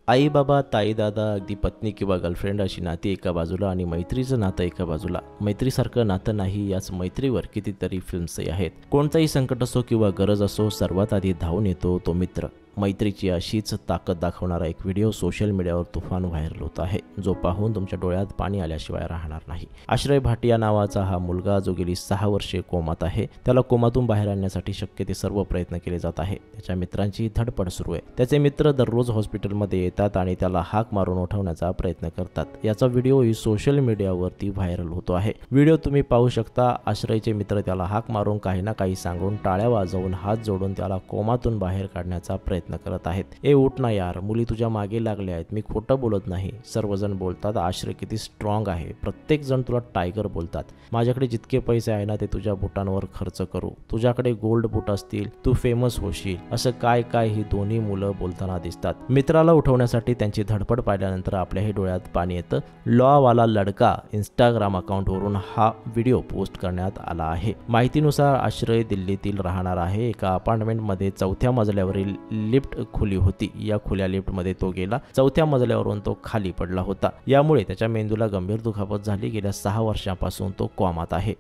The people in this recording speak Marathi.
आई बाबा, ताई दादा, अगदी पत्नी किंवा गर्लफ्रेंड अशी नाती एका बाजूला आणि मैत्रीचं नातं एका बाजूला. मैत्रीसारखं नातं नाही, याच मैत्रीवर कितीतरी फिल्म्सही आहेत. कोणताही संकट असो किंवा गरज असो, सर्वात आधी धावून येतो तो मित्र. मैत्रीची अशीच ताकद दाखवणारा एक व्हिडिओ सोशल मीडियावर तुफान व्हायरल होत आहे, जो पाहून तुमच्या डोळ्यात पाणी आल्याशिवाय राहणार नाही. आश्रय भाटिया नावाचा हा मुलगा, जो गेली 6 वर्षे कोमात आहे, त्याला कोमातून बाहेर आणण्यासाठी शक्य ते सर्व प्रयत्न केले जात आहे. त्याच्या मित्रांची धडपड सुरू आहे. त्याचे मित्र दररोज हॉस्पिटलमध्ये येतात आणि त्याला हाक मारून उठवण्याचा प्रयत्न करतात. याचा व्हिडिओही सोशल मीडियावरती व्हायरल होतो आहे. व्हिडिओ तुम्ही पाहू शकता. आश्रयचे मित्र त्याला हाक मारून, काही ना काही सांगून, टाळ्या वाजवून, हात जोडून त्याला कोमातून बाहेर काढण्याचा प्रयत्न करत आहेत. ए उठ ना यार, मुली तुझ्या मागे लागल्या आहेत, मी खोटं बोलत नाही. सर्वजण बोलतात आश्रय किती स्ट्रॉंग आहे. प्रत्येक जण तुला टायगर बोलतात. माझ्याकडे जितके पैसे आहे ना, ते तुझ्या बुटांवर खर्च करू. तुझ्याकडे गोल्ड बूट असतील, तू फेमस होशील, असं काय काय ही दोन्ही मुलं बोलताना दिसतात. मित्राला उठवण्यासाठी त्यांची धडपड पाहिल्यानंतर आपल्याही डोळ्यात पाणी येतं. लॉ वाला लडका इंस्टाग्राम अकाउंटवरून हा व्हिडिओ पोस्ट करण्यात आला आहे. माहितीनुसार आश्रय दिल्लीतील राहणार आहे. एका अपार्टमेंटमध्ये 4थ्या मजल्यावरील लिफ्ट खुली होती. या खुल्या लिफ्टमध्ये तो गेला. 4थ्या मजल्यावरून तो खाली पडला होता. यामुळे त्याच्या मेंदूला गंभीर दुखापत झाली. गेल्या 6 वर्षांपासून तो कोमात आहे.